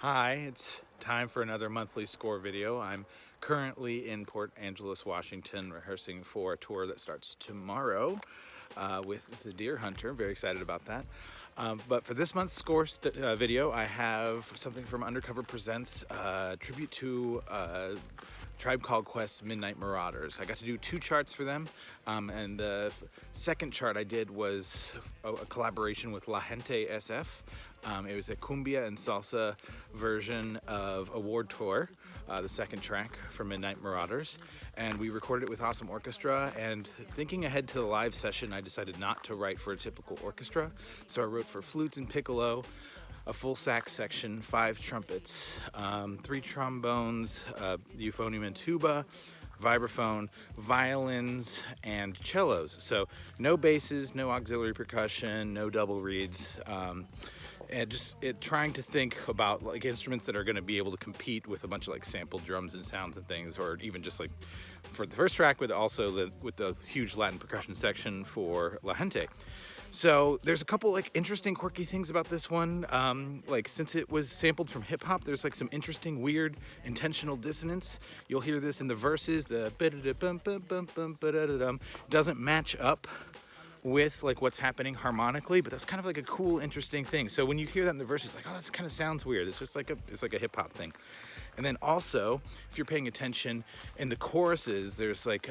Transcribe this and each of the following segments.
Hi, it's time for another monthly score video. I'm currently in Port Angeles, Washington, rehearsing for a tour that starts tomorrow with the Deer Hunter. Very excited about that. But for this month's score video, I have something from UnderCover Presents, tribute to Tribe Called Quest's Midnight Marauders. I got to do 2 charts for them, and the second chart I did was a collaboration with La Gente SF. It was a cumbia and salsa version of Award Tour, the second track from Midnight Marauders, and we recorded it with Awesöme Orchestra. And thinking ahead to the live session, I decided not to write for a typical orchestra, so I wrote for flutes and piccolo, a full sax section, 5 trumpets, 3 trombones, euphonium and tuba, vibraphone, violins, and cellos. So no basses, no auxiliary percussion, no double reeds, and just trying to think about like instruments that are going to be able to compete with a bunch of like sampled drums and sounds and things, or even just like for the first track, but also with the huge Latin percussion section for La Gente. So there's a couple like interesting quirky things about this one. Like since it was sampled from hip hop, there's like some interesting weird intentional dissonance. You'll hear this in the verses. The doesn't match up with like what's happening harmonically, but that's kind of like a cool, interesting thing. So when you hear that in the verses, like, oh, this kind of sounds weird. It's just like a hip hop thing. And then also, if you're paying attention in the choruses, there's like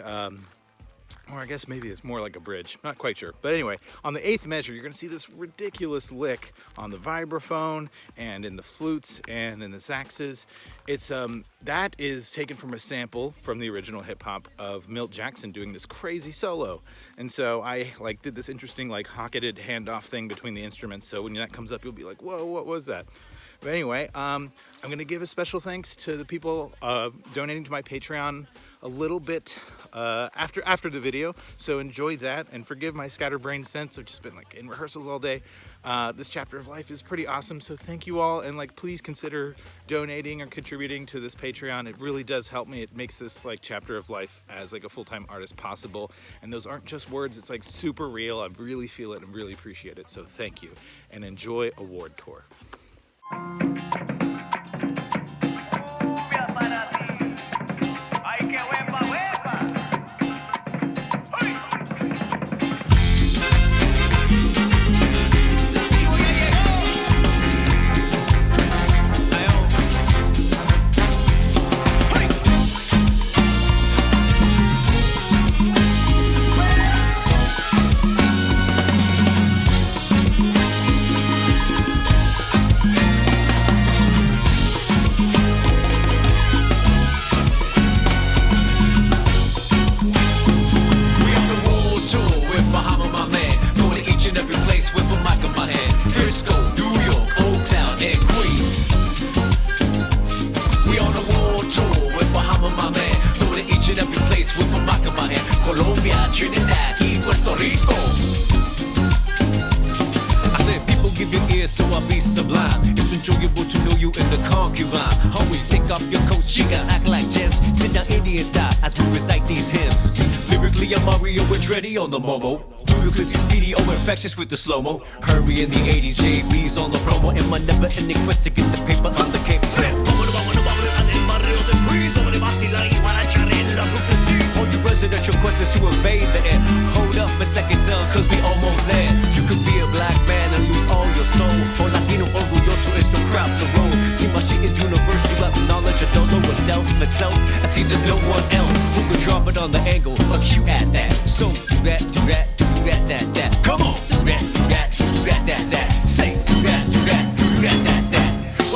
or I guess maybe it's more like a bridge, not quite sure. But anyway, on the 8th measure, you're gonna see this ridiculous lick on the vibraphone and in the flutes and in the saxes. It's that is taken from a sample from the original hip hop of Milt Jackson doing this crazy solo. And so I like did this interesting like hocketed handoff thing between the instruments. So when that comes up, you'll be like, whoa, what was that? But anyway, I'm gonna give a special thanks to the people donating to my Patreon a little bit after the video, so enjoy that and forgive my scatterbrained sense. I've just been like in rehearsals all day. This chapter of life is pretty awesome, so thank you all, and like please consider donating or contributing to this Patreon. It really does help me. It makes this like chapter of life as like a full-time artist possible, and those aren't just words, it's like super real. I really feel it and really appreciate it, so thank you, and enjoy Award Tour. Colombia, Trinidad, y Puerto Rico. I said people give you ears so I'll be sublime. It's enjoyable to know you in the concubine. Always take off your coat, chicas, act like gems. Sit down Indian style as we recite these hymns. See, lyrically I'm Mario and Reddy on the Momo. Ludicrously speedy, oh infectious with the slow-mo. Hurry in the 80s, JB's on the promo. And my never-ending quest to get the paper on the cable. All you residential questions to invade the air. Hold up a second, son, cause we almost there. You could be a black man and lose all your soul. Or Latino orgulloso is to crap the road. See, my shit is universal, got the knowledge I don't know what Delph itself. I see there's no one else who could drop it on the angle, or cue at that. So do that, that. Come on, do that, that. Say, do that.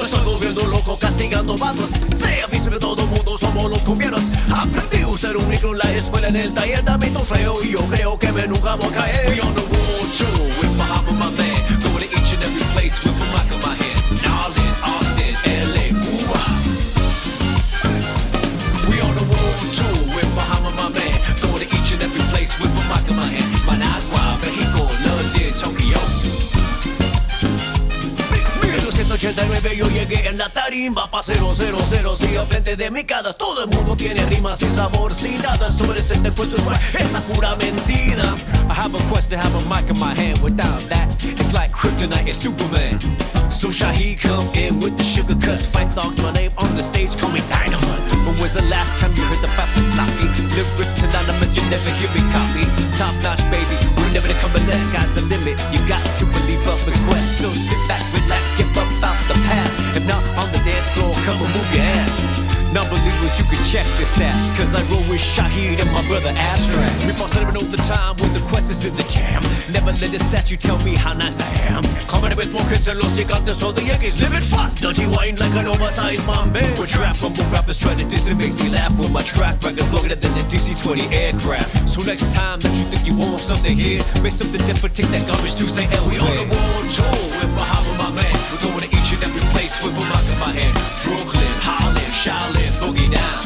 Estoy volviendo loco castigando vatos. Sea visible todo mundo, somos los cumbieros. Aprendí a usar un micro en la escuela, en el taller también feo. Y yo creo que me nunca voy a caer. We on the road too, with Bahama my man. Going to each and every place with a mic in my hands. New Orleans, Austin, LA, Cuba. We on the road too, with Bahama my man. Going to each and every place with a mic in my hand. Managua, Mexico, London, Tokyo. 1989 yo llegué llegué en la tarimba pa' 000, sí, al frente de mi cara todo el mundo tiene rimas y sabor, sin nada sobre ese después esa pura mentira. I have a quest to have a mic in my hand, without that, it's like kryptonite and Superman. So Shaheed come in with the sugar cuts, fight dogs, my name on the stage, call me Dynamite. When was the last time you heard about the sloppy lyrics synonymous, you never hear me copy. Top notch, baby, we're never to come unless sky's the limit. You got to believe up and quest, so sit back, relax, skip up out the path. If not on the dance floor, come and move your ass. Non-believers, you can check the stats, cause I roll with Shaheed and my brother Abstract. We boss living all the time when the quest is in the jam. Never let a statue tell me how nice I am. Coming with more hits than los gigantes, all the Yankees living fun. Dirty wine like an oversized Bombay. With trap humble rappers trying to diss it makes me laugh when my track record's longer than the DC-20 aircraft. So next time that you think you want something here, make something different, take that garbage to say elsewhere. We on the world tour with Bahama, my man. We're going to each and every place with a mic in my hand. Brooklyn, Harlem, Shaolin, boogie down.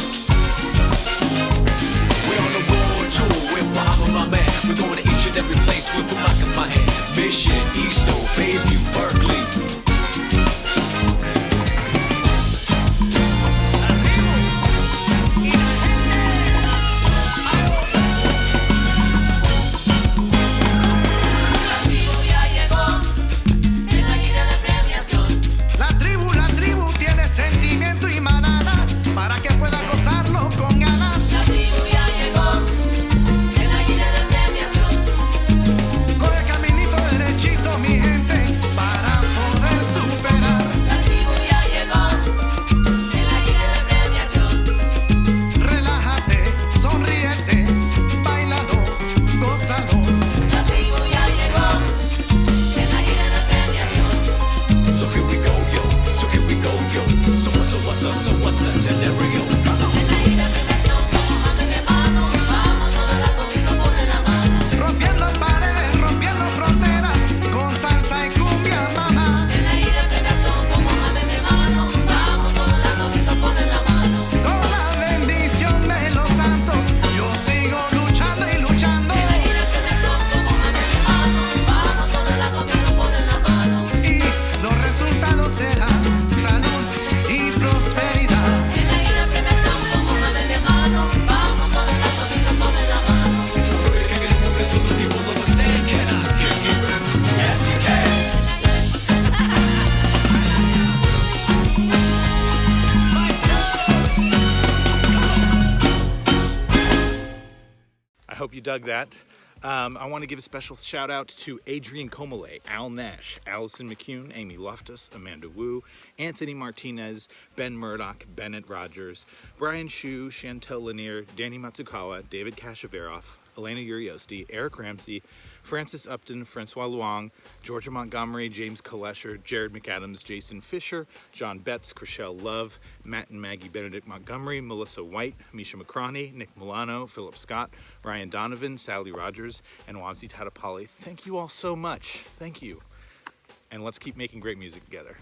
We're on the world tour with Bahama, my man. We're going to each and every place with a mic in my hand. Mission, Easto, Bayview, Berkeley. I hope you dug that. I want to give a special shout out to Adrian Comale, Al Nash, Allison McCune, Amy Loftus, Amanda Wu, Anthony Martinez, Ben Murdoch, Bennett Rogers, Brian Shu, Chantel Lanier, Danny Matsukawa, David Kashaveroff, Elena Uriosti, Eric Ramsey, Francis Upton, Francois Luong, Georgia Montgomery, James Kalesher, Jared McAdams, Jason Fisher, John Betts, Chriselle Love, Matt and Maggie Benedict Montgomery, Melissa White, Misha McCroney, Nick Milano, Philip Scott, Ryan Donovan, Sally Rogers, and Wamsi Tadapali. Thank you all so much. Thank you. And let's keep making great music together.